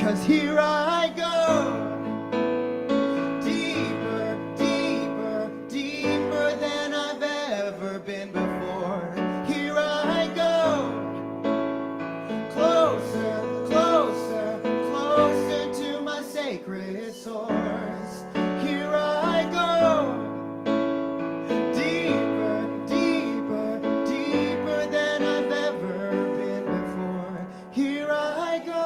'cause here I go. Deeper, deeper, deeper than I've ever been before. Here I go. Closer, closer, closer to my sacred source. Here I go. Deeper, deeper, deeper than I've ever been before. Here I go.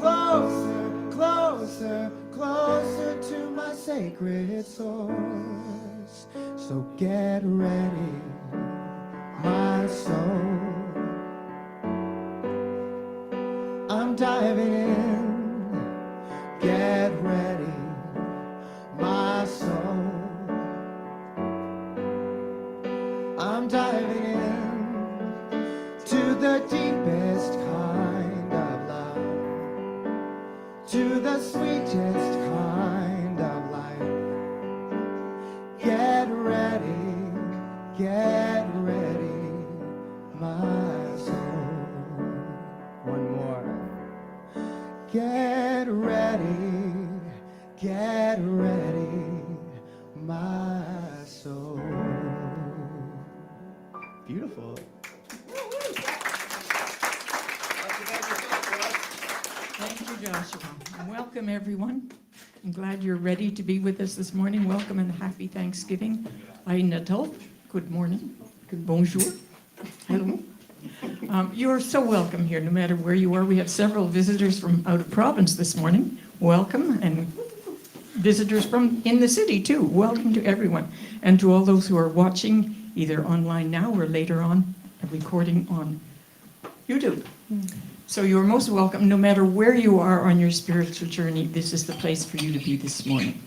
Closer, closer, closer to my sacred source. So get ready, my soul. I'm diving in. Get ready, my soul. I'm diving in to the deepest kind of love, to the sweetest kind of life. Get ready, my soul. One more. Get ready, my soul. Beautiful. Thank you, Joshua. Welcome, everyone. I'm glad you're ready to be with us this morning. Welcome and happy Thanksgiving. Ay Natal. Good morning. Good bonjour. Hello. You're so welcome here, no matter where you are. We have several visitors from out of province this morning. Welcome, and visitors from in the city too. Welcome to everyone, and to all those who are watching either online now or later on, a recording on YouTube. So you're most welcome, no matter where you are on your spiritual journey. This is the place for you to be this morning.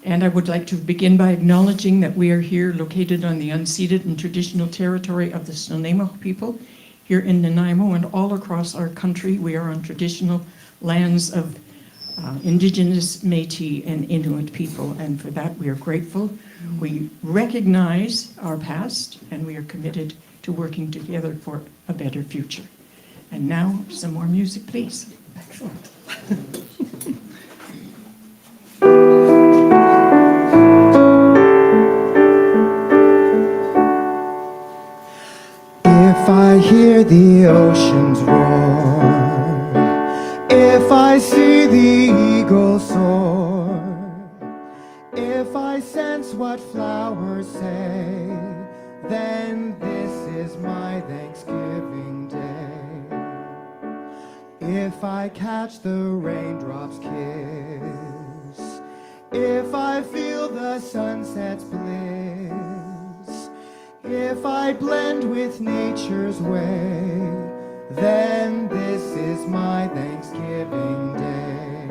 And I would like to begin by acknowledging that we are here located on the unceded and traditional territory of the Snuneymuxw people here in Nanaimo, and all across our country. We are on traditional lands of Indigenous, Métis, and Inuit people, and for that we are grateful. We recognize our past, and we are committed to working together for a better future. And now, some more music, please. Excellent. If I hear the oceans roar, if I see the eagle soar, if I sense what flowers say, then this is my Thanksgiving Day. If I catch the raindrops kiss, if I feel the sunset's bliss, if I blend with nature's way, then this is my Thanksgiving Day.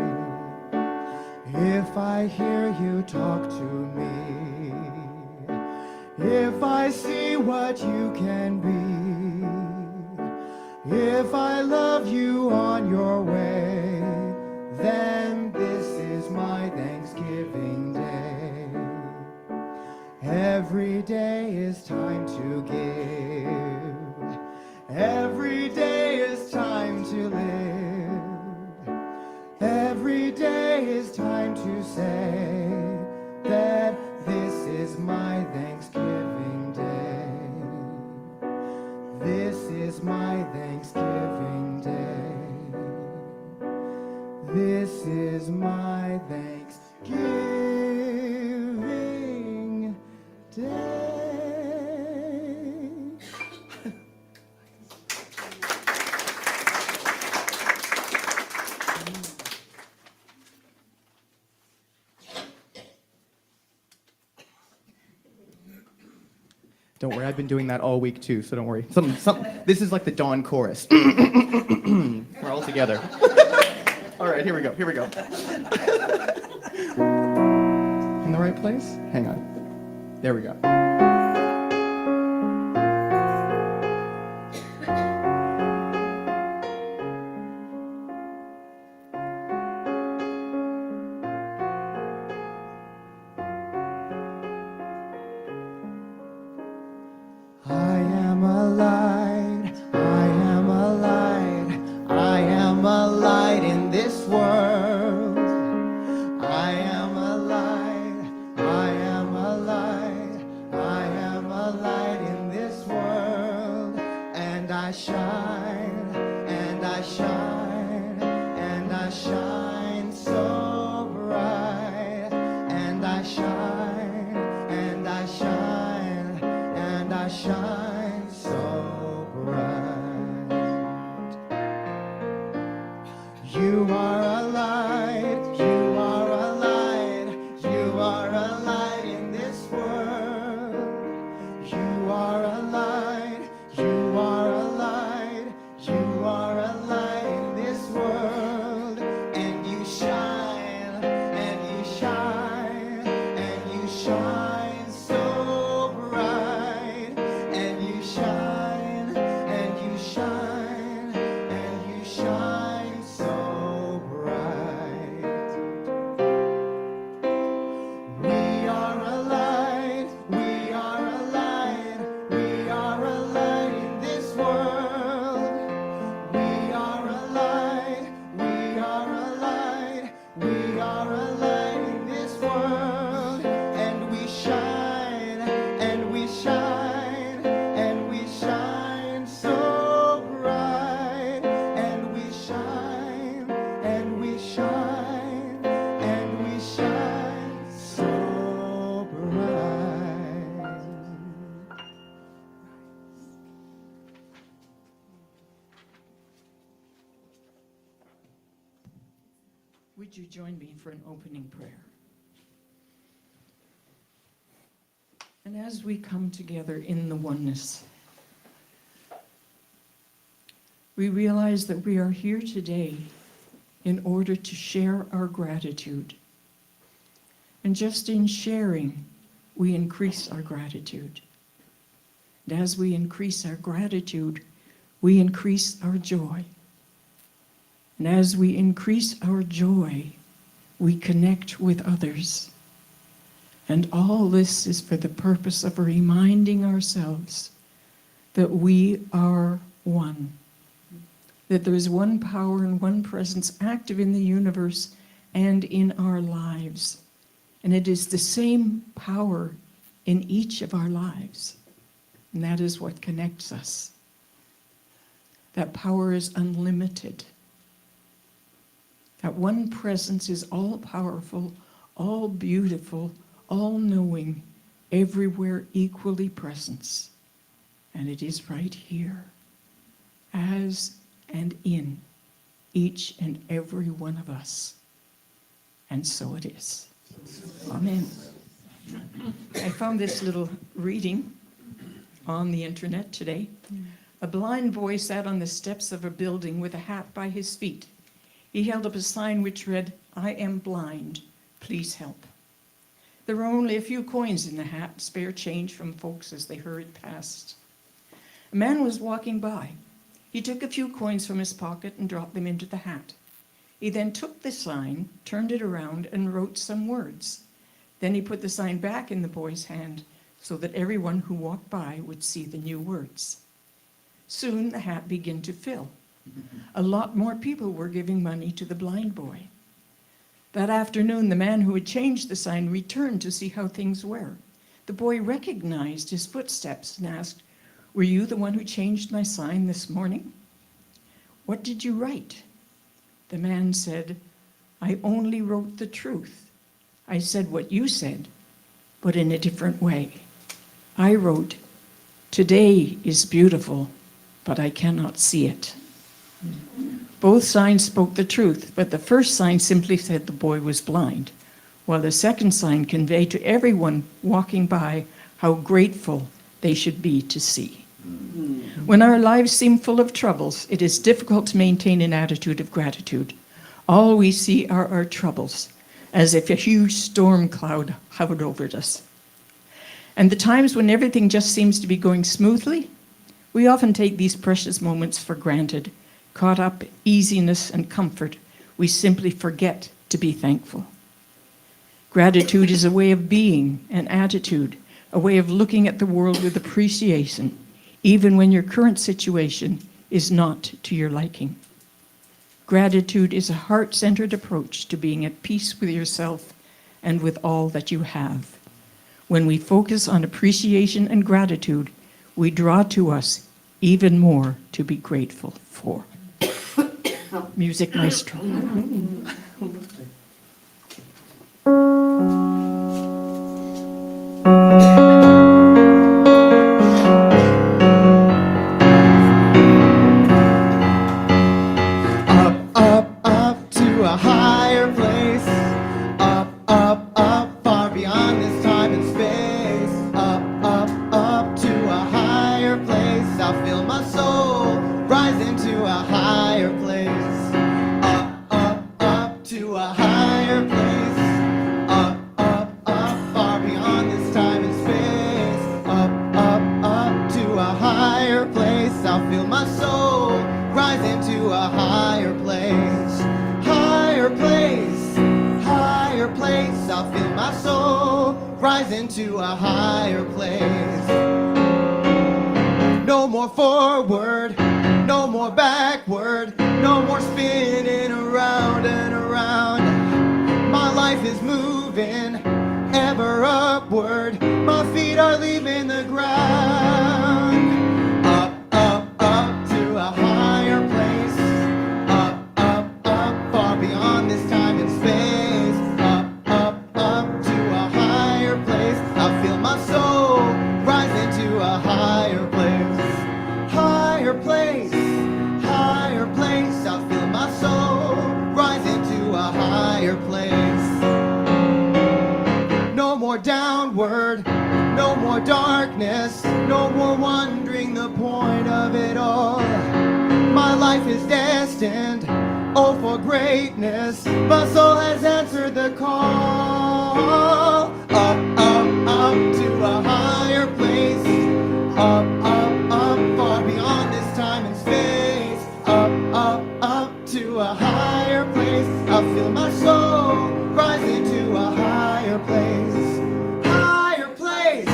If I hear you talk to me, if I see what you can be, if I love you on your way, then this is my Thanksgiving Day. Every day is time to give. Every day is time to live. Every day is time to say that this is my Thanksgiving Day. This is my Thanksgiving Day. This is my Thanksgiving Day. Don't worry, I've been doing that all week too, so don't worry. This is like the dawn chorus. We're all together. All right, here we go. In the right place? Hang on. There we go. I am a light, I am a light, I am shine, and I shine, and I shine so bright, and I shine, and I shine, and I shine so bright. You are a light, you are a light, you are a light in this world. You are a light, you are a light, you are a light in this world. And you shine, and you shine, and you shine so bright. And you shine, and you shine, and you shine so bright. We are a light, we are a light, we are a light in this world. We are a light, we are a light, we are a light in this world. And we shine, and we shine, and we shine so bright. And we shine, and we shine, and we shine so bright. Would you join me for an opening prayer? And as we come together in the oneness, we realize that we are here today in order to share our gratitude. And just in sharing, we increase our gratitude. And as we increase our gratitude, we increase our joy. And as we increase our joy, we connect with others. And all this is for the purpose of reminding ourselves that we are one. That there is one power and one presence active in the universe and in our lives. And it is the same power in each of our lives. And that is what connects us. That power is unlimited. That one presence is all-powerful, all-beautiful, all-knowing, everywhere equally present. And it is right here, as and in each and every one of us. And so it is. Amen. I found this little reading on the internet today. A blind boy sat on the steps of a building with a hat by his feet. He held up a sign which read, "I am blind, please help." There were only a few coins in the hat, spare change from folks as they hurried past. A man was walking by. He took a few coins from his pocket and dropped them into the hat. He then took the sign, turned it around, and wrote some words. Then he put the sign back in the boy's hand so that everyone who walked by would see the new words. Soon the hat began to fill. A lot more people were giving money to the blind boy. That afternoon, the man who had changed the sign returned to see how things were. The boy recognized his footsteps and asked, "Were you the one who changed my sign this morning? What did you write?" The man said, "I only wrote the truth. I said what you said, but in a different way. I wrote, 'Today is beautiful, but I cannot see it.'" Both signs spoke the truth, but the first sign simply said the boy was blind, while the second sign conveyed to everyone walking by how grateful they should be to see. When our lives seem full of troubles, it is difficult to maintain an attitude of gratitude. All we see are our troubles, as if a huge storm cloud hovered over us. And the times when everything just seems to be going smoothly, we often take these precious moments for granted. Caught up in easiness and comfort, we simply forget to be thankful. Gratitude is a way of being, an attitude, a way of looking at the world with appreciation, even when your current situation is not to your liking. Gratitude is a heart-centered approach to being at peace with yourself and with all that you have. When we focus on appreciation and gratitude, we draw to us even more to be grateful for. Music maestro. Up to a higher place. Up, far beyond this time and space. Up to a higher place. I feel my soul rise into a higher place. Up to a higher place. Up, far beyond this time and space. Up to a higher place. I feel my soul rise into a higher place. Higher place, higher place. I feel my soul rise into a higher place. No more forward, no more backward, no more spinning around and around. My life is moving ever upward. My feet are leaving the ground. Up to a higher place. Up, far beyond this time and space. Up to a higher place. I feel my soul rise into a higher place. Higher place, higher place. I feel my soul rise into a higher place. No more downward, no more darkness, no more wondering the point of it all. My life is destined, oh, for greatness. My soul has answered the call. Up to a higher place. Up, far beyond this time and space. Up to a higher place. I feel my soul rise into a higher place. Higher place,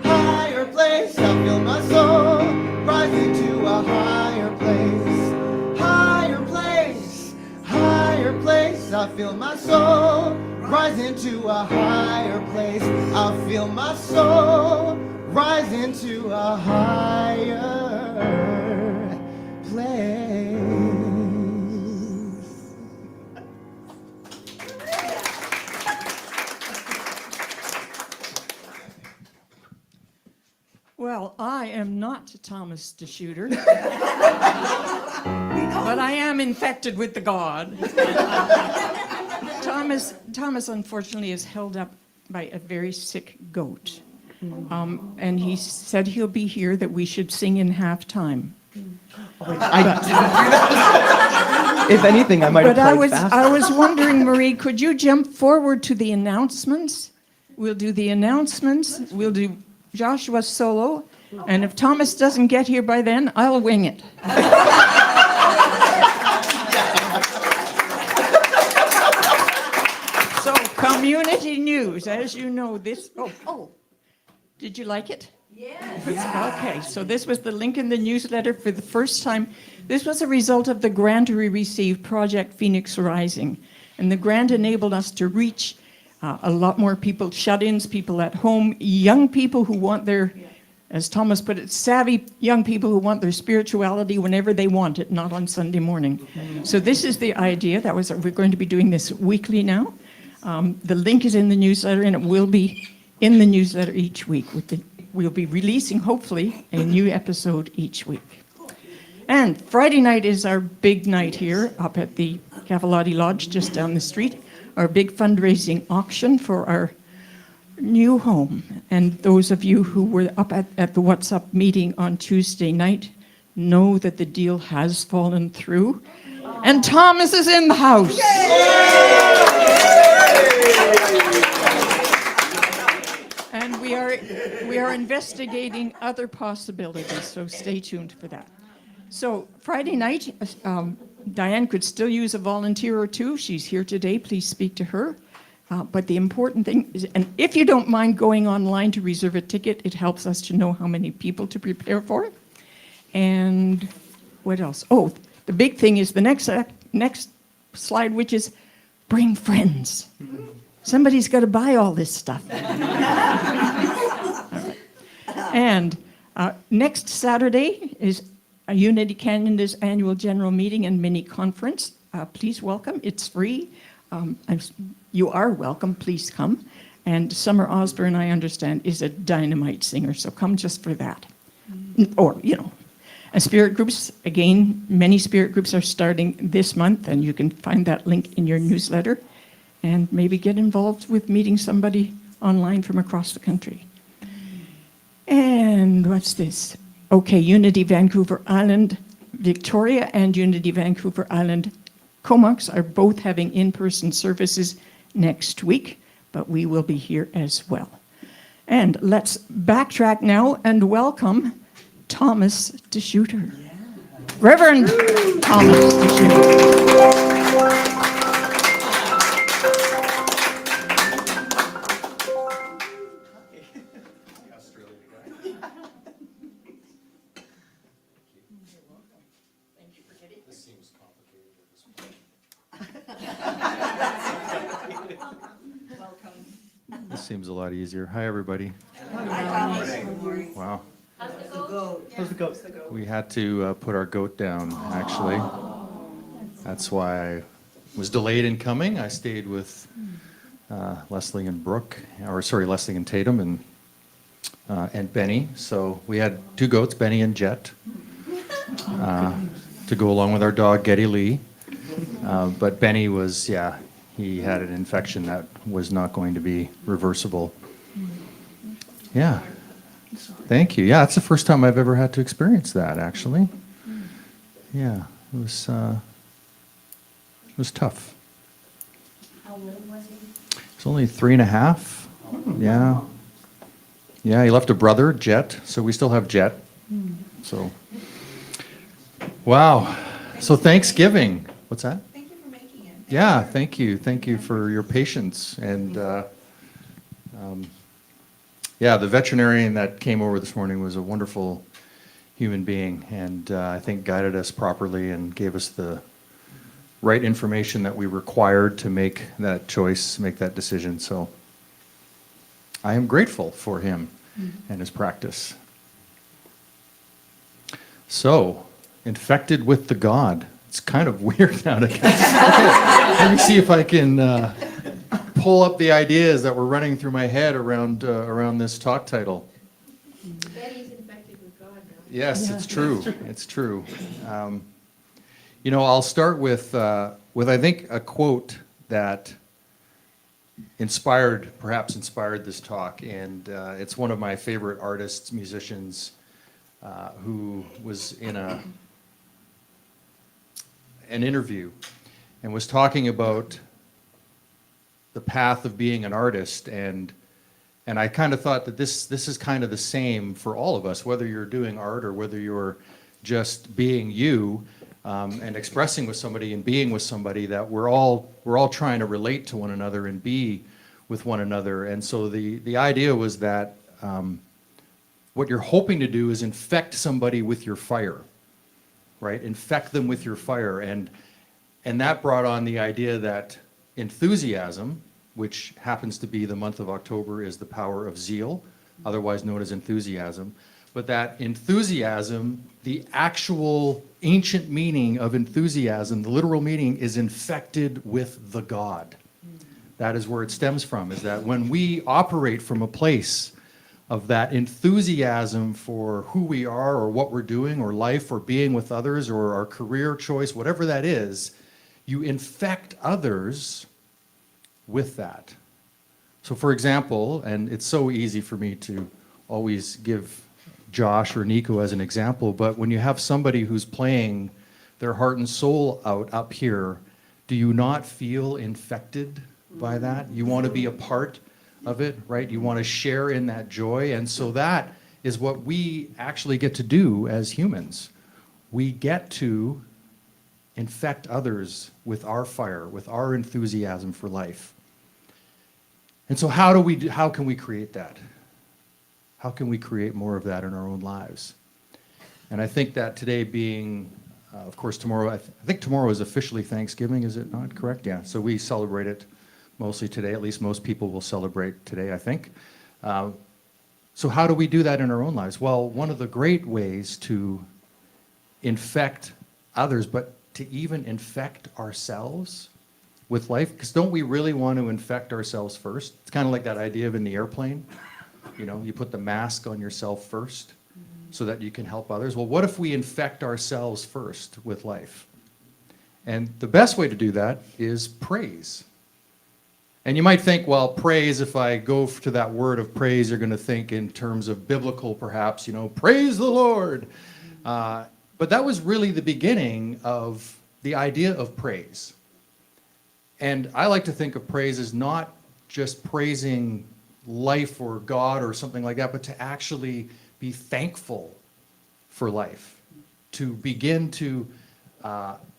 higher place. I feel my soul rise into a higher place. Higher place, higher place. I feel my soul rise into a higher place. I feel my soul rise into a higher place. Well, I am not Thomas DeSchutter, but I am infected with the god. Thomas unfortunately is held up by a very sick goat. And he said he'll be here, that we should sing in halftime. I didn't do that. If anything, I might have played fast. I was wondering, Marie, could you jump forward to the announcements? We'll do the announcements. We'll do Joshua's solo. And if Thomas doesn't get here by then, I'll wing it. So, community news. As you know, this... Oh. Did you like it? Yes. Yeah. Okay, so this was the link in the newsletter for the first time. This was a result of the grant we received, Project Phoenix Rising. And the grant enabled us to reach a lot more people, shut-ins, people at home, young people who want their, as Thomas put it, savvy young people who want their spirituality whenever they want it, not on Sunday morning. So this is the idea. We're going to be doing this weekly now. The link is in the newsletter, and it will be in the newsletter each week. We'll be releasing, hopefully, a new episode each week. And Friday night is our big night here up at the Cavallati Lodge, just down the street, our big fundraising auction for our new home. And those of you who were up at the What's Up meeting on Tuesday night know that the deal has fallen through. And Thomas is in the house. And we are investigating other possibilities, so stay tuned for that. So Friday night, Diane could still use a volunteer or two. She's here today. Please speak to her. But the important thing is, and if you don't mind going online to reserve a ticket, it helps us to know how many people to prepare for. And what else? Oh, the big thing is the next slide, which is bring friends. Somebody's got to buy all this stuff. All right. And Next Saturday is Unity Canada's annual general meeting and mini conference. Please welcome. It's free. You are welcome. Please come. And Summer Osborne, I understand, is a dynamite singer, so come just for that. Or, And spirit groups, again, many spirit groups are starting this month, and you can find that link in your newsletter. And maybe get involved with meeting somebody online from across the country. And what's this? Okay, Unity Vancouver Island, Victoria, and Unity Vancouver Island Comox are both having in-person services next week, but we will be here as well. And let's backtrack now and welcome Thomas DeSchutter. Yeah. Reverend Thomas DeSchutter. This seems a lot easier. Hi, everybody. Wow. How's the goat? We had to put our goat down, actually. That's why I was delayed in coming. I stayed with Leslie and Leslie and Tatum and Benny. So we had two goats, Benny and Jet, to go along with our dog, Geddy Lee. But Benny was, he had an infection that was not going to be reversible. Yeah. Thank you. Yeah, that's the first time I've ever had to experience that, actually. Yeah, it was tough. How old was he? It's only 3.5. Yeah. Yeah, he left a brother, Jet, so we still have Jet. So, wow. So Thanksgiving. What's that? Thank you for making it. Yeah, thank you. Thank you for your patience. And the veterinarian that came over this morning was a wonderful human being, and I think guided us properly and gave us the right information that we required to make that choice, make that decision. So I am grateful for him and his practice. So, infected with the God. It's kind of weird now to let me see if I can pull up the ideas that were running through my head around this talk title. Betty's infected with God now. Yes, it's true. It's true. I'll start with I think a quote that perhaps inspired this talk, and it's one of my favorite artists, musicians, who was in an interview and was talking about the path of being an artist, and I kind of thought that this is kind of the same for all of us, whether you're doing art or whether you're just being you, and expressing with somebody and being with somebody, that we're all trying to relate to one another and be with one another. And so the idea was that what you're hoping to do is infect somebody with your fire, right? Infect them with your fire, and that brought on the idea that enthusiasm, which happens to be the month of October, is the power of zeal, otherwise known as enthusiasm. But that enthusiasm, the actual ancient meaning of enthusiasm, the literal meaning, is infected with the God. That is where it stems from, is that when we operate from a place of that enthusiasm for who we are or what we're doing or life or being with others or our career choice, whatever that is, you infect others with that. So for example, and it's so easy for me to always give Josh or Nico as an example, but when you have somebody who's playing their heart and soul out up here, do you not feel infected by that? You want to be a part of it, right? You want to share in that joy. And so that is what we actually get to do as humans. We get to infect others with our fire, with our enthusiasm for life. And so how can we create that? How can we create more of that in our own lives? And I think that today being, of course, tomorrow, I think tomorrow is officially Thanksgiving, is it not correct? Yeah, so we celebrate it mostly today. At least most people will celebrate today, I think. So how do we do that in our own lives? Well, one of the great ways to infect others, but to even infect ourselves with life, because don't we really want to infect ourselves first? It's kind of like that idea of in the airplane, you know, you put the mask on yourself first so that you can help others. Well, what if we infect ourselves first with life? And the best way to do that is praise. And you might think, well, praise, if I go to that word of praise, you're going to think in terms of biblical, perhaps, you know, praise the Lord. But that was really the beginning of the idea of praise. And I like to think of praise as not just praising life or God or something like that, but to actually be thankful for life, to begin to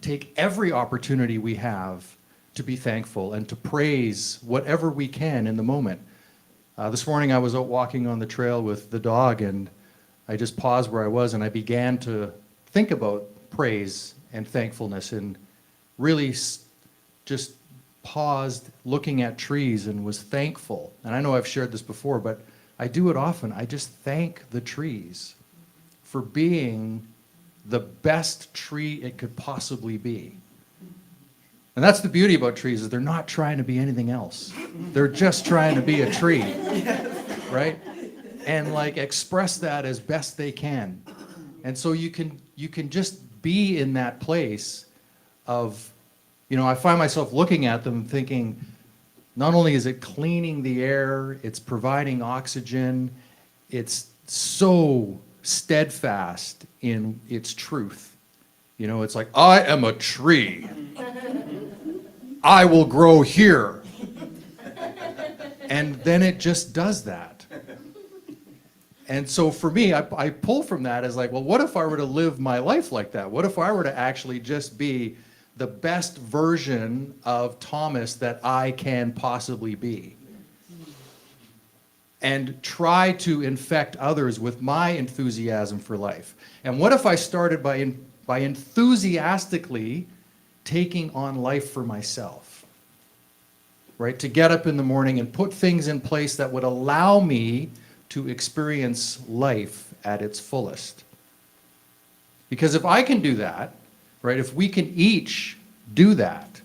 take every opportunity we have to be thankful and to praise whatever we can in the moment. This morning I was out walking on the trail with the dog, and I just paused where I was and I began to think about praise and thankfulness, and really just paused looking at trees and was thankful. And I know I've shared this before, but I do it often. I just thank the trees for being the best tree it could possibly be. And that's the beauty about trees, is they're not trying to be anything else. They're just trying to be a tree, right? And like express that as best they can. And so you can just be in that place of, you know, I find myself looking at them thinking, not only is it cleaning the air, it's providing oxygen, it's so steadfast in its truth. You know, it's like, I am a tree. I will grow here. And then it just does that. And so for me, I pull from that as like, well, what if I were to live my life like that? What if I were to actually just be the best version of Thomas that I can possibly be? And try to infect others with my enthusiasm for life. And what if I started by enthusiastically taking on life for myself, right? To get up in the morning and put things in place that would allow me to experience life at its fullest. Because if I can do that, right, if we can each do that,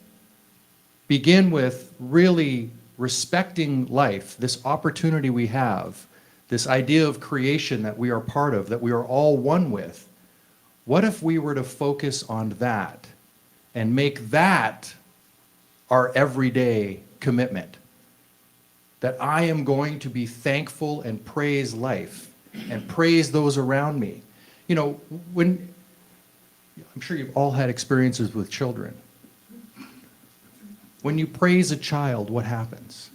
begin with really respecting life, this opportunity we have, this idea of creation that we are part of, that we are all one with, what if we were to focus on that and make that our everyday commitment? That I am going to be thankful and praise life and praise those around me. You know, I'm sure you've all had experiences with children. When you praise a child, what happens?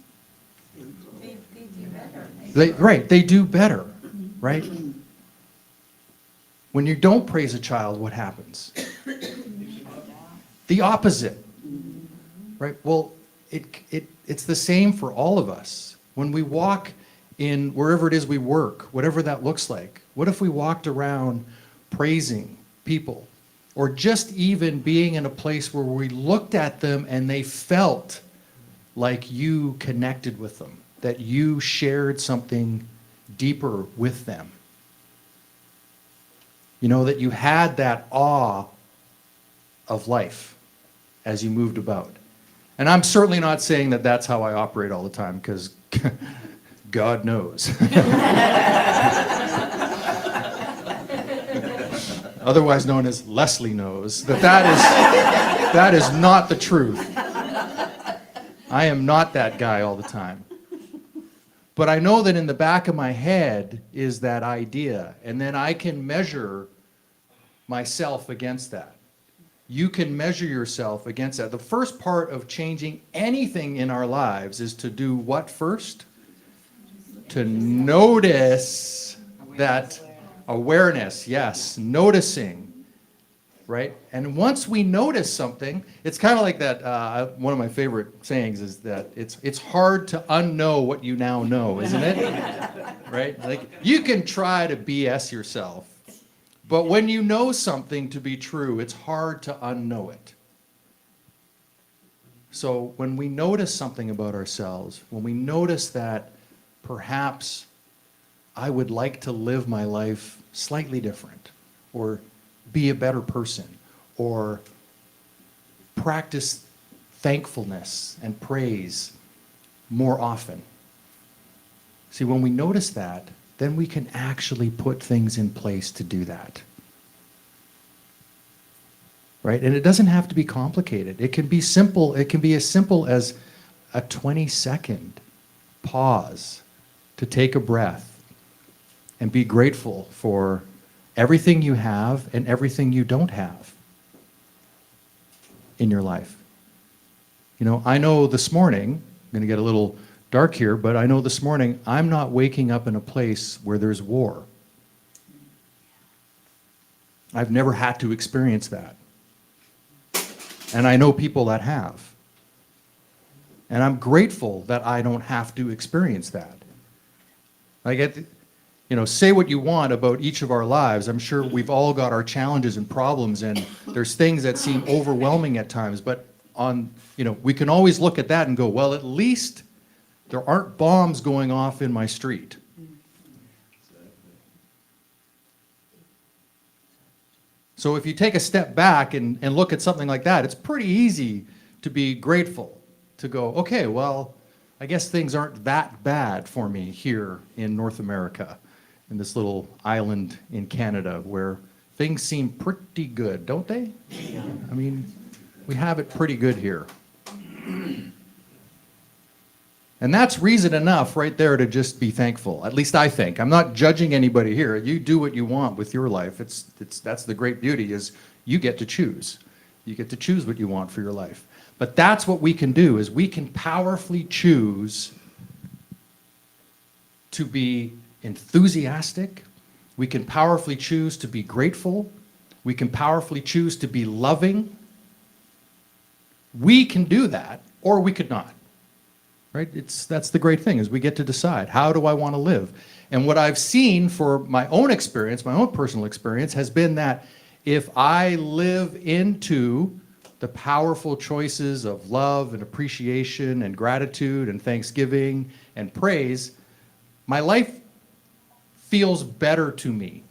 They do better. They do better, right? When you don't praise a child, what happens? The opposite, right? Well, it's the same for all of us. When we walk in wherever it is we work, whatever that looks like, what if we walked around praising people? Or just even being in a place where we looked at them and they felt like you connected with them, that you shared something deeper with them. You know, that you had that awe of life as you moved about. And I'm certainly not saying that that's how I operate all the time, because God knows. Otherwise known as Leslie knows, that is not the truth. I am not that guy all the time. But I know that in the back of my head is that idea, and then I can measure myself against that. You can measure yourself against that. The first part of changing anything in our lives is to do what first? To notice that awareness, yes, noticing, right? And once we notice something, it's kind of like that, one of my favorite sayings is that it's hard to unknow what you now know, isn't it? Right? Like, you can try to BS yourself, but when you know something to be true, it's hard to unknow it. So when we notice something about ourselves, when we notice that perhaps I would like to live my life slightly different, or be a better person, or practice thankfulness and praise more often. See, when we notice that, then we can actually put things in place to do that. Right? And it doesn't have to be complicated. It can be simple. It can be as simple as a 20-second pause to take a breath and be grateful for everything you have and everything you don't have in your life. You know, I know this morning, I'm going to get a little dark here, but I know this morning I'm not waking up in a place where there's war. I've never had to experience that. And I know people that have. And I'm grateful that I don't have to experience that. I get, you know, say what you want about each of our lives. I'm sure we've all got our challenges and problems, and there's things that seem overwhelming at times. But we can always look at that and go, well, at least there aren't bombs going off in my street. So if you take a step back and look at something like that, it's pretty easy to be grateful, to go, okay, well, I guess things aren't that bad for me here in North America, in this little island in Canada, where things seem pretty good, don't they? Yeah. I mean, we have it pretty good here. And that's reason enough right there to just be thankful. At least I think. I'm not judging anybody here. You do what you want with your life. That's the great beauty, is you get to choose. You get to choose what you want for your life. But that's what we can do, is we can powerfully choose to be enthusiastic. We can powerfully choose to be grateful. We can powerfully choose to be loving. We can do that, or we could not. Right? That's the great thing, is we get to decide, how do I want to live? And what I've seen for my own experience, my own personal experience, has been that if I live into the powerful choices of love and appreciation and gratitude and thanksgiving and praise, my life feels better to me.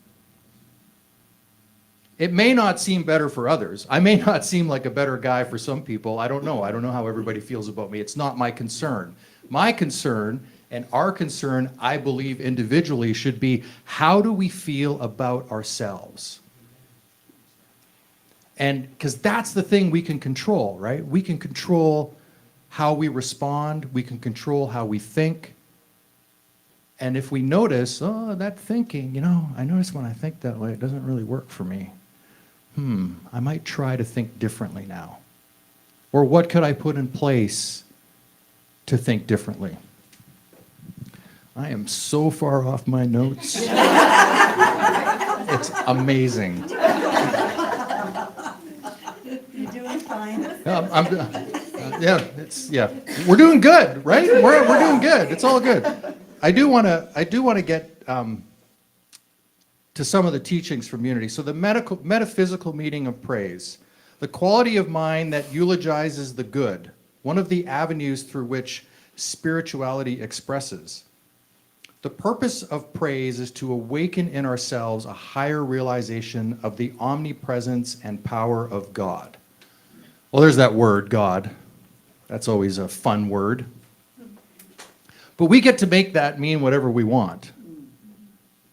It may not seem better for others. I may not seem like a better guy for some people. I don't know. I don't know how everybody feels about me. It's not my concern. My concern, and our concern, I believe individually, should be, how do we feel about ourselves? And because that's the thing we can control, right? We can control how we respond. We can control how we think. And if we notice, oh, that thinking, I notice when I think that way, it doesn't really work for me. I might try to think differently now. Or what could I put in place to think differently? I am so far off my notes. It's amazing. You're doing fine. We're doing good, right? We're doing good. It's all good. I do want to get to some of the teachings from Unity. So the metaphysical meaning of praise, the quality of mind that eulogizes the good, one of the avenues through which spirituality expresses. The purpose of praise is to awaken in ourselves a higher realization of the omnipresence and power of God. Well, there's that word, God. That's always a fun word. But we get to make that mean whatever we want.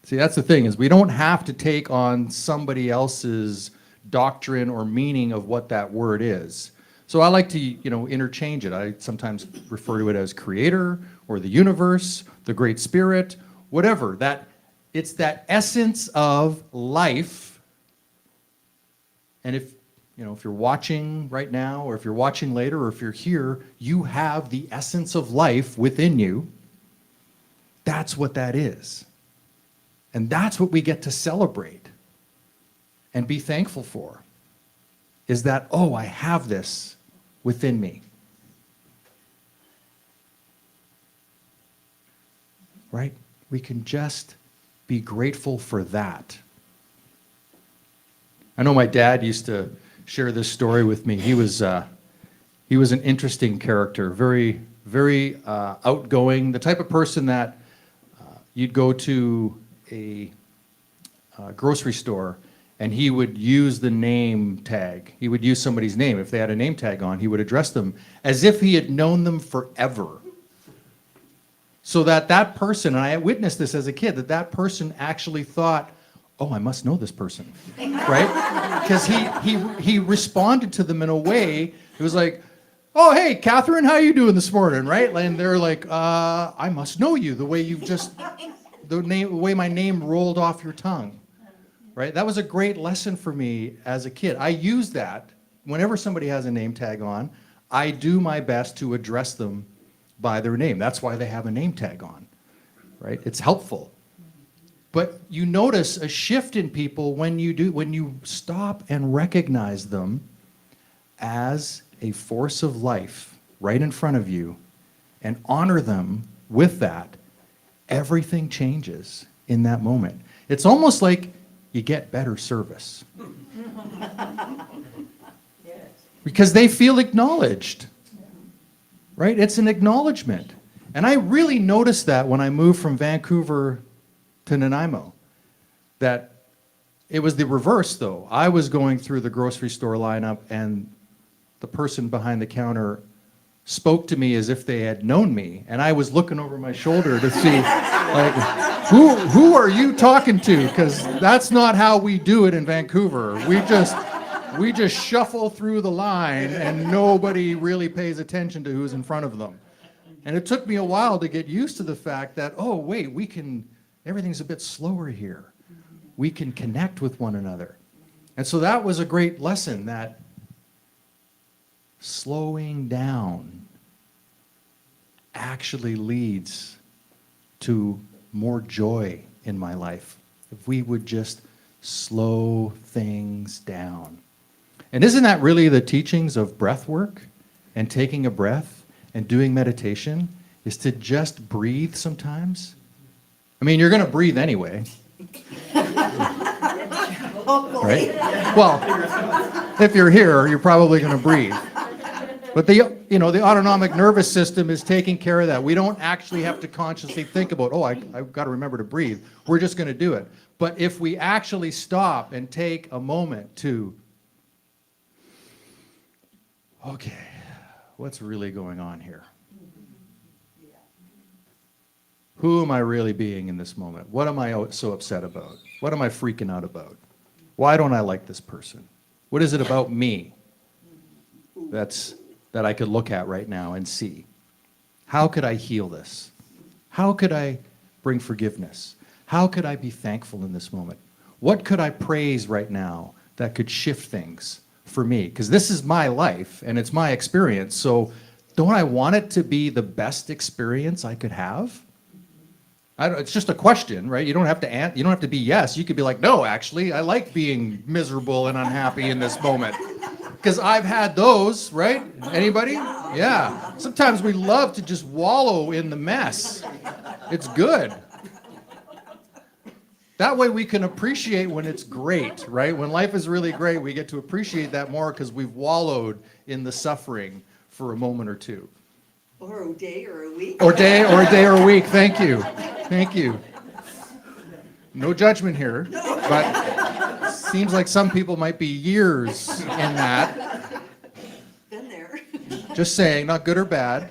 See, that's the thing, is we don't have to take on somebody else's doctrine or meaning of what that word is. So I like to, interchange it. I sometimes refer to it as creator, or the universe, the great spirit, whatever. It's that essence of life. And if you're watching right now, or if you're watching later, or if you're here, you have the essence of life within you. That's what that is. And that's what we get to celebrate and be thankful for, is that, oh, I have this within me. Right? We can just be grateful for that. I know my dad used to share this story with me. He was an interesting character, very, very outgoing, the type of person that you'd go to a grocery store, and he would use the name tag. He would use somebody's name. If they had a name tag on, he would address them as if he had known them forever. So that person, and I witnessed this as a kid, that person actually thought, oh, I must know this person, right? Because he responded to them in a way, it was like, oh, hey, Catherine, how you doing this morning, right? And they're like, I must know you, the way you've just, the way my name rolled off your tongue, right? That was a great lesson for me as a kid. I use that whenever somebody has a name tag on. I do my best to address them by their name. That's why they have a name tag on, right? It's helpful. But you notice a shift in people when you stop and recognize them as a force of life right in front of you and honor them with that. Everything changes in that moment. It's almost like you get better service. Because they feel acknowledged, right? It's an acknowledgement. And I really noticed that when I moved from Vancouver to Nanaimo, that it was the reverse, though. I was going through the grocery store lineup, and the person behind the counter spoke to me as if they had known me, and I was looking over my shoulder to see, like, who are you talking to? Because that's not how we do it in Vancouver. We just shuffle through the line, and nobody really pays attention to who's in front of them. And it took me a while to get used to the fact that, oh, wait, everything's a bit slower here. We can connect with one another. And so that was a great lesson, that slowing down actually leads to more joy in my life. If we would just slow things down. And isn't that really the teachings of breath work and taking a breath and doing meditation, is to just breathe sometimes? I mean, you're going to breathe anyway. Right? Well, if you're here, you're probably going to breathe. But the autonomic nervous system is taking care of that. We don't actually have to consciously think about, oh, I've got to remember to breathe. We're just going to do it. But if we actually stop and take a moment to, okay, what's really going on here? Who am I really being in this moment? What am I so upset about? What am I freaking out about? Why don't I like this person? What is it about me that I could look at right now and see? How could I heal this? How could I bring forgiveness? How could I be thankful in this moment? What could I praise right now that could shift things for me? Because this is my life and it's my experience. So don't I want it to be the best experience I could have? It's just a question, right? You don't have to be yes. You could be like, no, actually, I like being miserable and unhappy in this moment. Because I've had those, right? Anybody? Yeah. Sometimes we love to just wallow in the mess. It's good. That way we can appreciate when it's great, right? When life is really great, we get to appreciate that more because we've wallowed in the suffering for a moment or two. Or a day or a week. Or a day or a week. Thank you. Thank you. No judgment here, but seems like some people might be years in that. Been there. Just saying, not good or bad.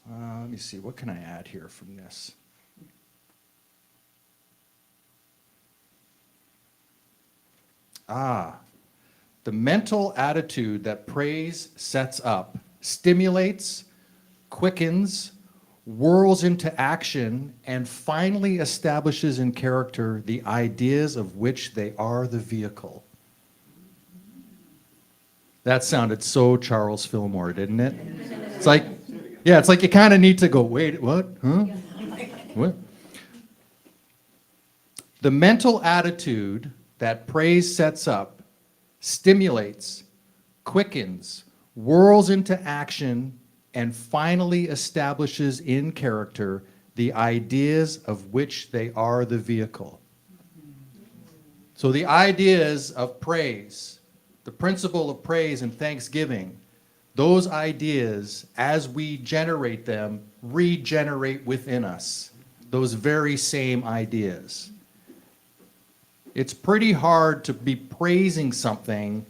Let me see, what can I add here from this? The mental attitude that praise sets up stimulates, quickens, whirls into action, and finally establishes in character the ideas of which they are the vehicle. That sounded so Charles Fillmore, didn't it? It's like you kind of need to go, wait, what? Huh? What? The mental attitude that praise sets up stimulates, quickens, whirls into action, and finally establishes in character the ideas of which they are the vehicle. So the ideas of praise the principle of praise and thanksgiving, those ideas, as we generate them, regenerate within us. Those very same ideas. It's pretty hard to be praising something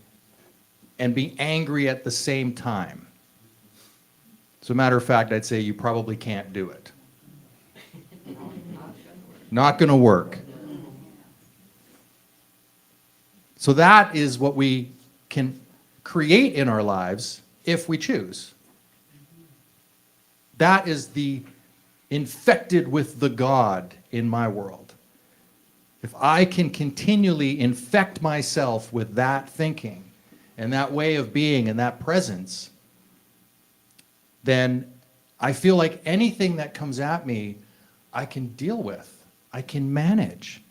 and be angry at the same time. As a matter of fact, I'd say you probably can't do it. Not going to work. So that is what we can create in our lives if we choose. That is the infected with the God in my world. If I can continually infect myself with that thinking and that way of being and that presence, then I feel like anything that comes at me, I can deal with. I can manage.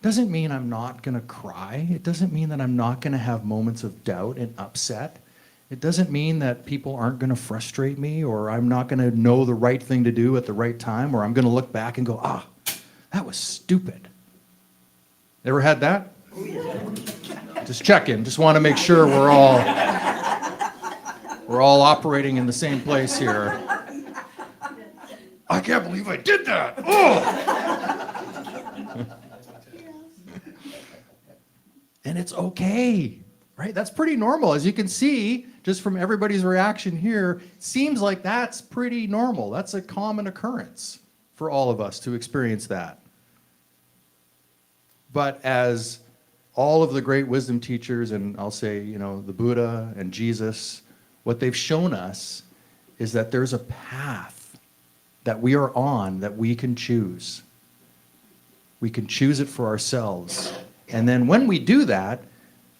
Doesn't mean I'm not going to cry. It doesn't mean that I'm not going to have moments of doubt and upset. It doesn't mean that people aren't going to frustrate me, or I'm not going to know the right thing to do at the right time, or I'm going to look back and go, that was stupid. Ever had that? Just checking. Just want to make sure we're all operating in the same place here. I can't believe I did that. Oh! And it's okay, right? That's pretty normal. As you can see, just from everybody's reaction here, it seems like that's pretty normal. That's a common occurrence for all of us to experience that. But as all of the great wisdom teachers, and I'll say, the Buddha and Jesus, what they've shown us is that there's a path that we are on that we can choose. We can choose it for ourselves. And then when we do that,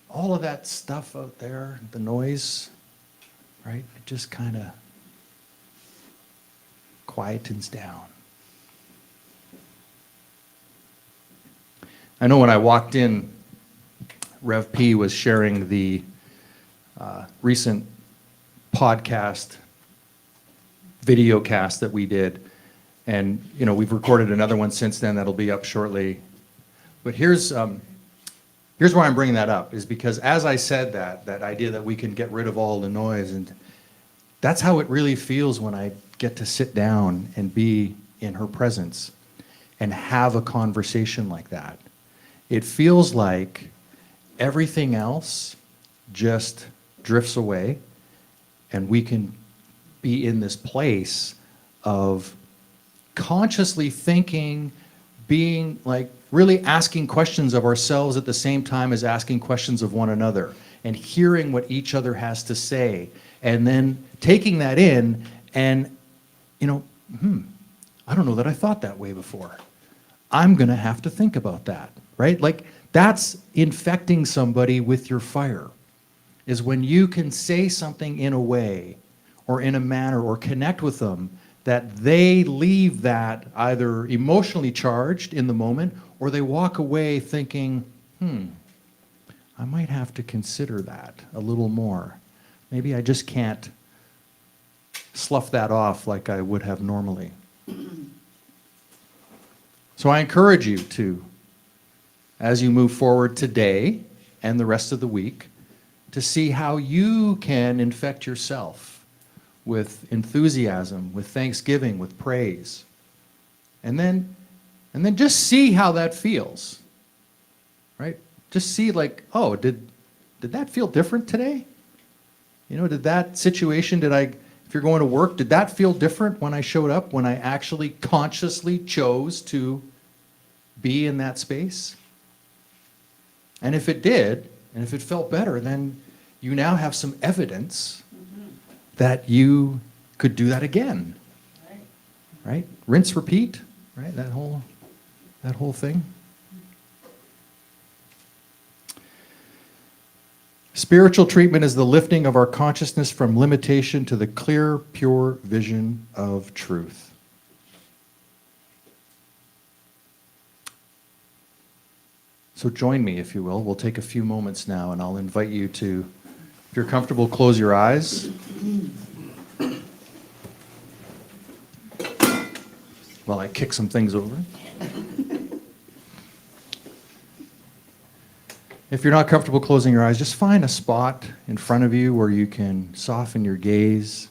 all of that stuff out there, the noise, right, it just kind of quietens down. I know when I walked in, Rev P was sharing the recent podcast, video cast that we did. And, we've recorded another one since then that'll be up shortly. But here's why I'm bringing that up, is because as I said that idea that we can get rid of all the noise, and that's how it really feels when I get to sit down and be in her presence and have a conversation like that. It feels like everything else just drifts away, and we can be in this place of consciously thinking, being like really asking questions of ourselves at the same time as asking questions of one another, and hearing what each other has to say, and then taking that in and, I don't know that I thought that way before. I'm going to have to think about that, right? Like, that's infecting somebody with your fire, is when you can say something in a way or in a manner or connect with them that they leave that either emotionally charged in the moment, or they walk away thinking, I might have to consider that a little more. Maybe I just can't slough that off like I would have normally. So I encourage you to, as you move forward today and the rest of the week, to see how you can infect yourself with enthusiasm, with thanksgiving, with praise. And then just see how that feels, right? Just see like, oh, did that feel different today? Did that situation, if you're going to work, did that feel different when I showed up, when I actually consciously chose to be in that space? And if it did, and if it felt better, then you now have some evidence that you could do that again. Right? Rinse, repeat, right? That whole thing. Spiritual treatment is the lifting of our consciousness from limitation to the clear, pure vision of truth. So join me, if you will. We'll take a few moments now, and I'll invite you to, if you're comfortable, close your eyes. While I kick some things over. If you're not comfortable closing your eyes, just find a spot in front of you where you can soften your gaze.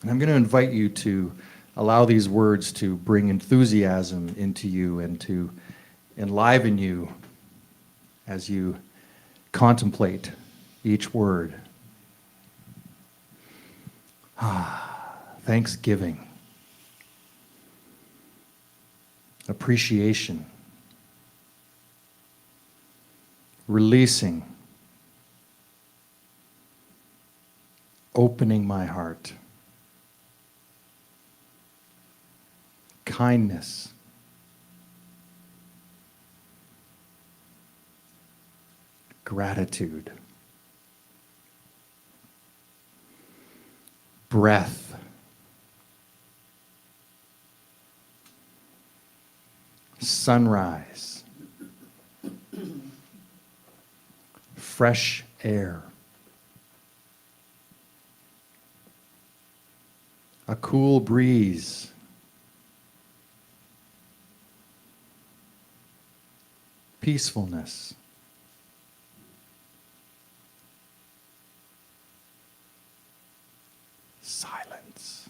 And I'm going to invite you to allow these words to bring enthusiasm into you and to enliven you as you contemplate each word. Thanksgiving, appreciation, releasing, opening my heart, kindness, gratitude, breath, sunrise, fresh air, a cool breeze, peacefulness, silence.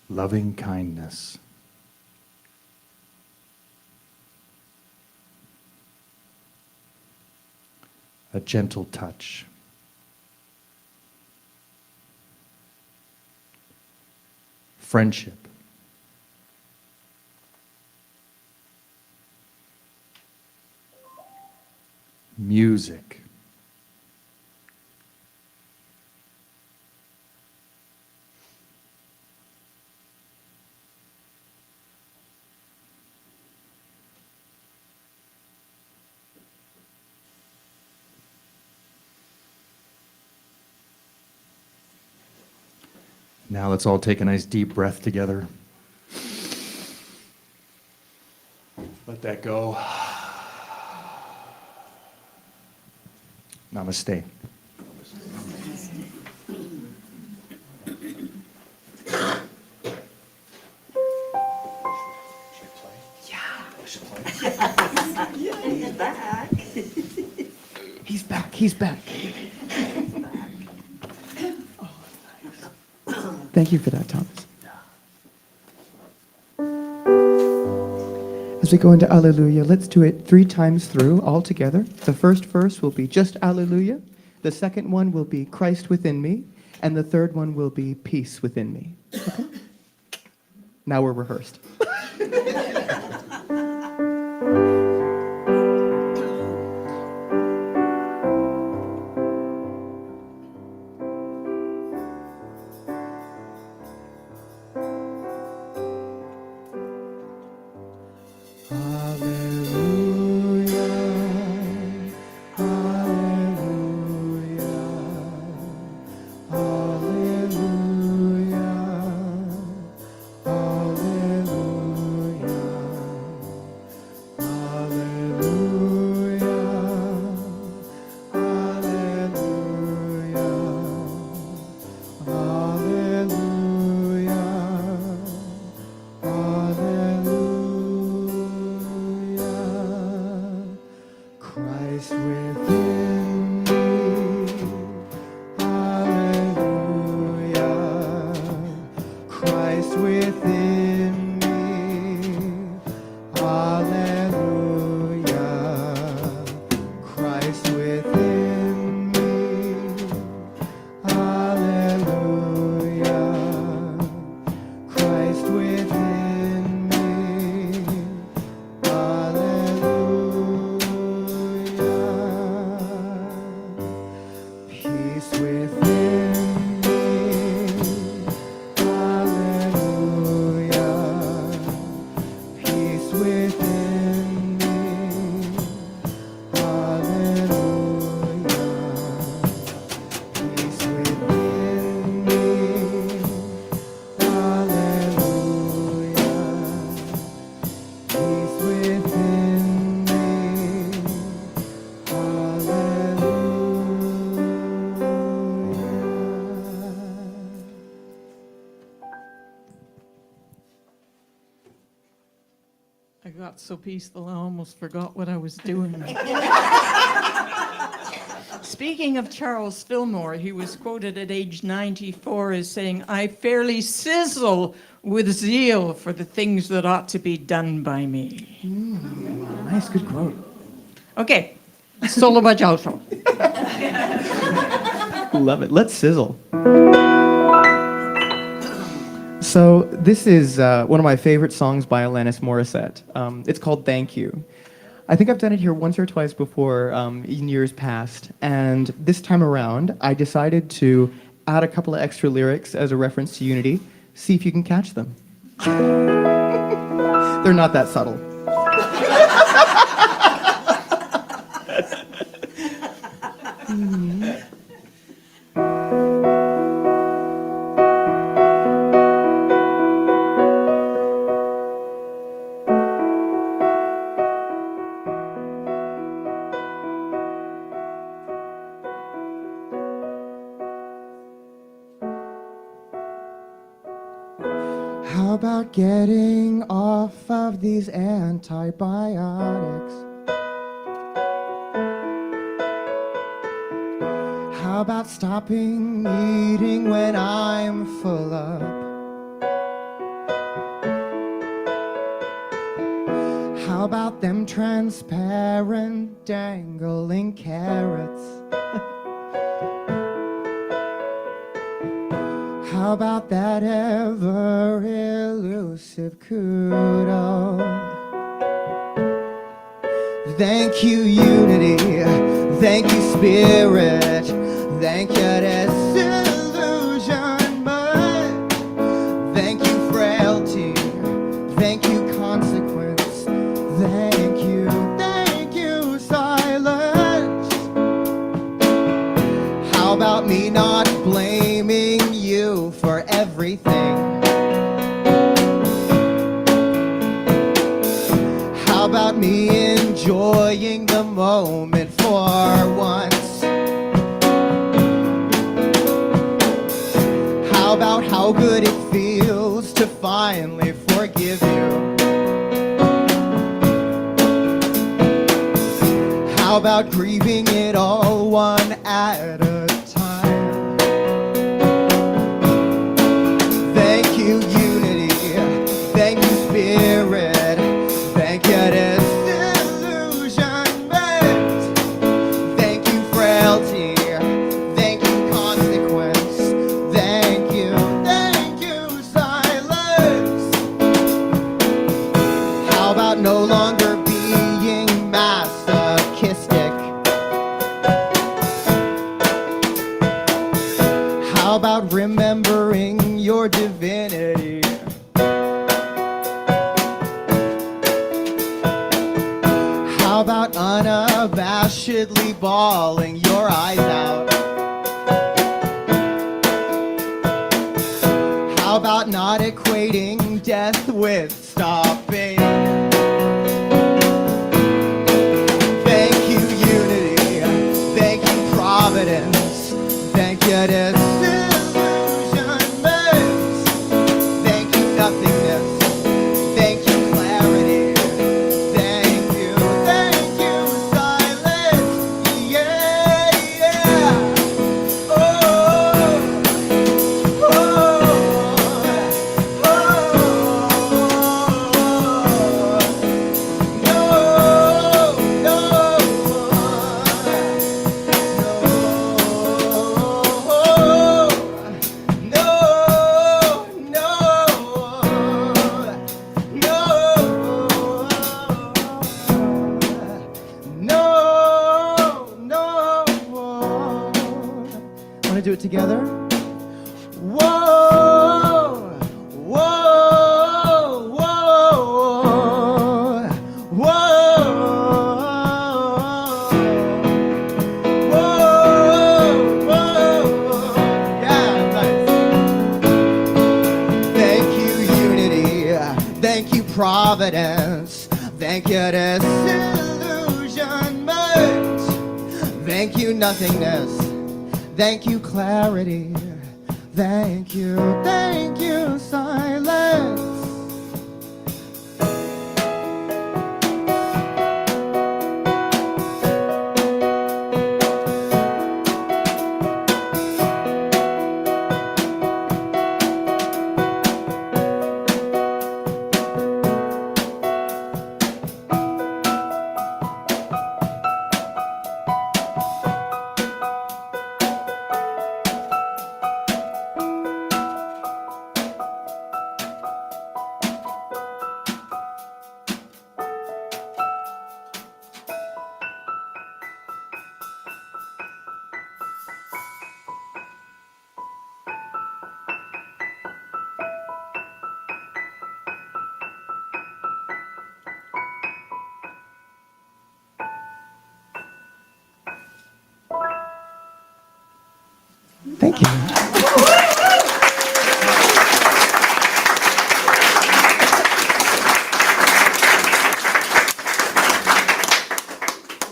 Loving kindness. A gentle touch. Friendship. Music. Now let's all take a nice deep breath together. Let that go. Namaste. He's back. He's back. He's back. Thank you for that, Thomas. As we go into Alleluia, let's do it 3 times through, all together. The first verse will be just Alleluia. The second one will be Christ within me. And the third one will be peace within me. Okay? Now we're rehearsed. got so peaceful I almost forgot what I was doing. Speaking of Charles Fillmore, he was quoted at age 94 as saying, "I fairly sizzle with zeal for the things that ought to be done by me." Nice, good quote. Okay, solo bajauto. Love it. Let's sizzle. So this is one of my favorite songs by Alanis Morissette. It's called Thank You. I think I've done it here once or twice before in years past. And this time around, I decided to add a couple of extra lyrics as a reference to unity. See if you can catch them. They're not that subtle. How about getting off of these antibiotics? How about stopping eating when I'm full up? How about them transparent dangling carrots? How about that ever elusive kudo? Thank you, unity. Thank you, spirit. Thank you, disillusionment. Thank you, frailty. Thank you, consequence. Thank you, silence. How about me not blaming you for everything? How about me enjoying the moment for once? How about how good it feels to finally forgive you? How about grieving it all one at a time? Thank you, unity. Thank you, spirit. Thank you, disillusionment. Thank you, frailty. Thank you, consequence. Thank you, silence. How about no longer being masochistic? How about remembering your divinity? How about unabashedly bawling your eyes out? How about not equating death with stopping? Thank you, unity. Thank you, providence. Thank you, disillusionment. Thank you, nothingness. Thank you, clarity. Thank you, silence. Yeah. Oh, oh, Want to do it together? Whoa, whoa, whoa, whoa, whoa. Yeah, nice. Thank you, unity. Thank you, providence. Thank you, disillusionment. Thank you, nothingness. Thank you, clarity. Thank you, silence. Thank you.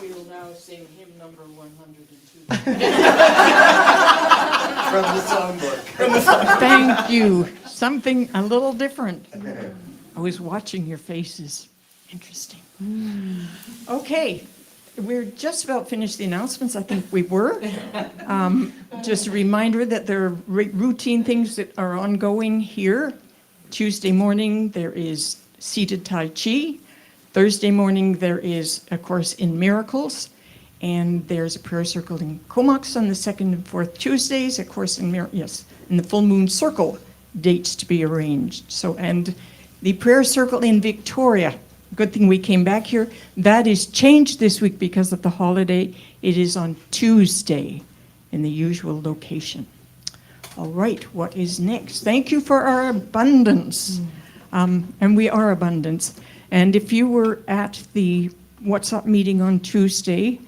We will now sing hymn number 102. From the songbook. Thank you. Something a little different. I was watching your faces. Interesting. Okay, we're just about finished the announcements. I think we were. Just a reminder that there are routine things that are ongoing here. Tuesday morning, there is seated Tai Chi. Thursday morning, there is a course in miracles. And there's a prayer circle in Comox on the second and fourth Tuesdays, a course in in the full moon circle dates to be arranged. So, and the prayer circle in Victoria, good thing we came back here, that is changed this week because of the holiday. It is on Tuesday in the usual location. All right, what is next? Thank you for our abundance. And we are abundance. And if you were at the What's Up meeting on Tuesday,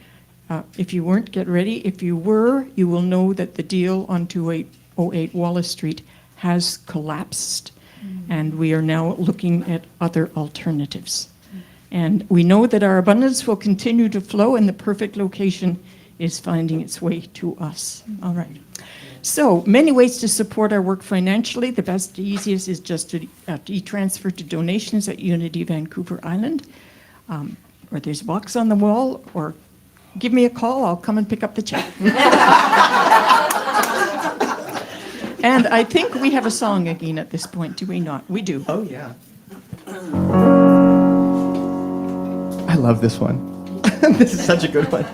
if you weren't, get ready. If you were, you will know that the deal on 2808 Wallace Street has collapsed, and we are now looking at other alternatives. And we know that our abundance will continue to flow, and the perfect location is finding its way to us. All right. So, many ways to support our work financially. The best, the easiest is just to e-transfer to donations at Unity Vancouver Island, or there's a box on the wall, or give me a call, I'll come and pick up the check. And I think we have a song again at this point, do we not? We do. Oh, yeah. I love this one. This is such a good one.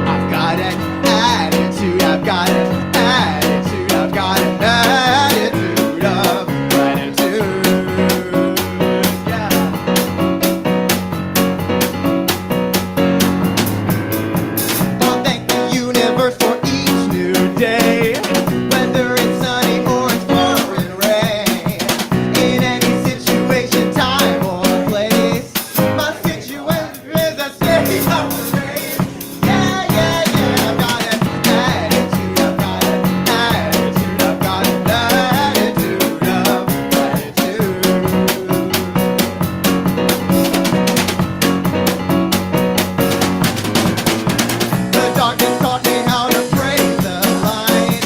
I've got an attitude, I've got an attitude, I've got an attitude of gratitude. Yeah. I'll thank the universe for each new day, whether it's sunny or it's pouring rain. In any situation, time or place, my situation is a state of grace. Yeah, yeah, yeah. I've got an attitude, I've got an attitude, I've got an attitude of gratitude. The darkness taught me how to praise the light.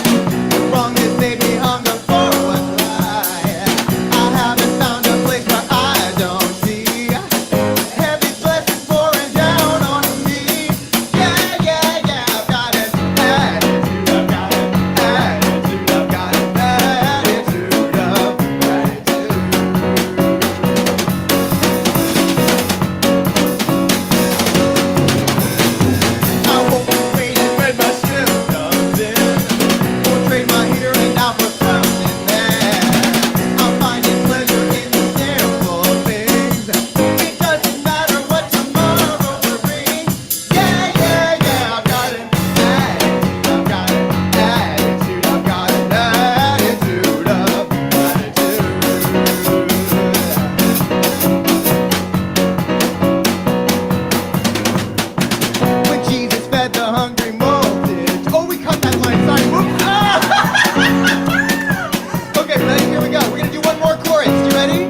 Wrongness made me hunger for what's right. I haven't found a place where I don't see heavy blessings pouring down on me. Yeah, yeah, yeah. I've got an attitude, I've got an attitude, I've got an attitude of gratitude. I won't be waiting when my shift comes in. Won't trade my here and now for something there. I'm finding pleasure in the simple things. It doesn't matter what tomorrow will bring. Yeah, yeah, yeah. I've got an attitude, I've got an attitude, I've got an attitude of gratitude. When Jesus fed the hungry multitude. Oh, we cut that line. Sorry. Whoops. Ah! Okay, ready? Here we go. We're gonna do one more chorus. You ready?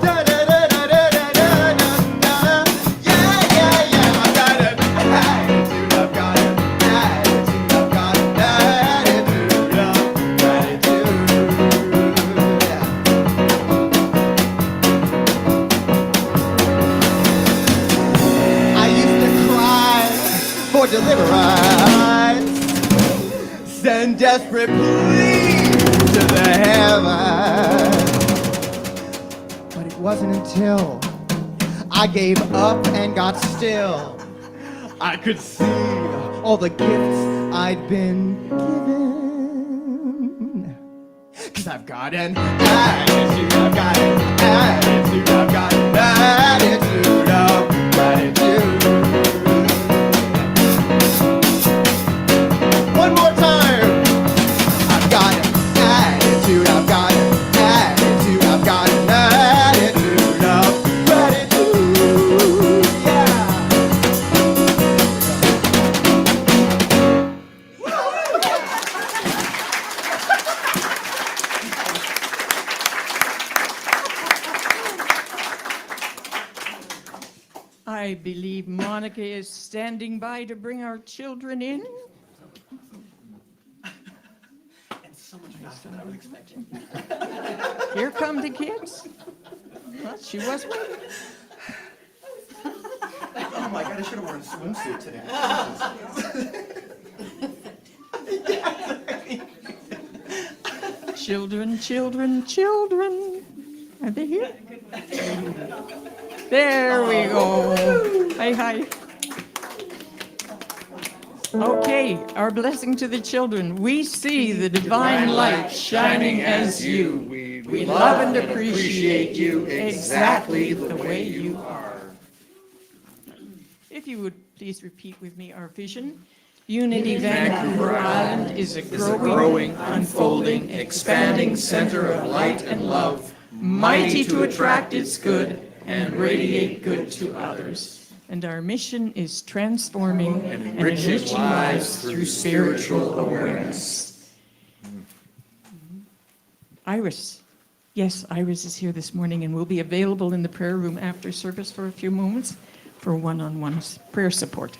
Da, da, da, da, da, da, da, da, da. Yeah, yeah, yeah. I've got an attitude. I've got an attitude. I've got an attitude of gratitude. I used to cry for deliverance, send desperate pleas to the heavens. But it wasn't until I gave up and got still I could see all the gifts I'd been given. 'Cause I've got an attitude, I've got an attitude, I've got an attitude of gratitude. One more time. I've got an attitude, I've got an attitude, I've got an attitude of I believe Monica is standing by to bring our children in. And so much faster than I was expecting. Here come the kids. Well, she was waiting. Oh my God, I should have worn a swimsuit today. Children, children, children. Are they here? There we go. Hi, hi. Okay, our blessing to the children. We see the divine light shining as you. We love and appreciate you exactly the way you are. If you would please repeat with me our vision. Unity Vancouver Island is a growing, unfolding, expanding center of light and love, mighty to attract its good and radiate good to others. And our mission is transforming and enriching lives through spiritual awareness. Iris. Yes, Iris is here this morning and will be available in the prayer room after service for a few moments for one-on-one prayer support.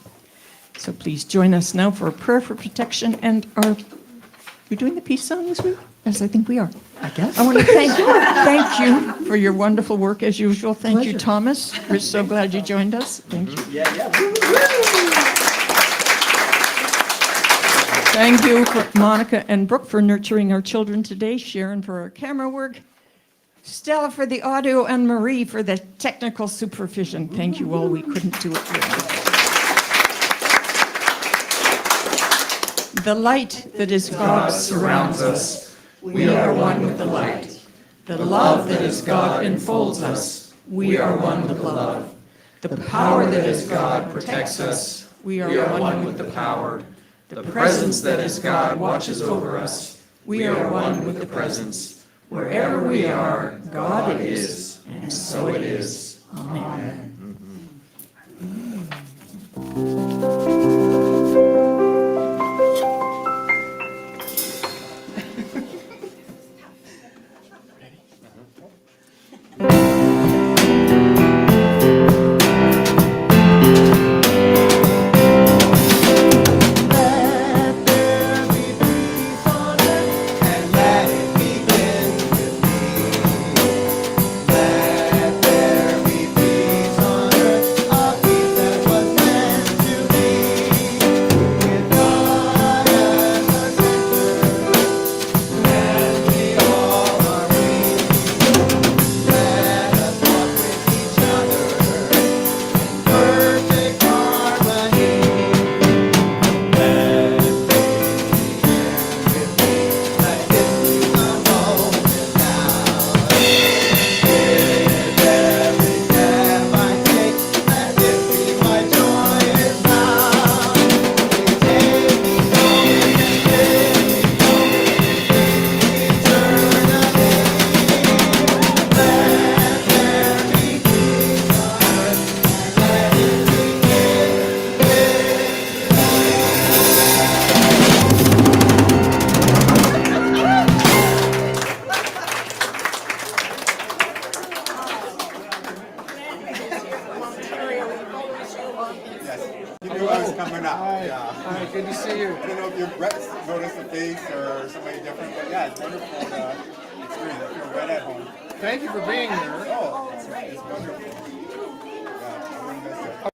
So please join us now for a prayer for protection and we're doing the peace song this week? Yes, I think we are. I guess. I want to thank you for your wonderful work as usual. Thank you, Thomas. We're so glad you joined us. Thank you. Yeah. Thank you for Monica and Brooke for nurturing our children today, Sharon for our camera work, Stella for the audio, and Marie for the technical supervision. Thank you all. We couldn't do it without you. The light that is God surrounds us. We are one with the light. The love that is God enfolds us. We are one with love. The power that is God protects us. We are one with the power. The presence that is God watches over us. We are one with the presence. Wherever we are, God is, and so it is. Amen. Coming up. Yeah. Hi, good to see you. I don't know if you've noticed a face or somebody different, but yeah, it's wonderful experience. I feel right at home. Thank you for being here. Oh, it's wonderful. Yeah, I wouldn't miss it.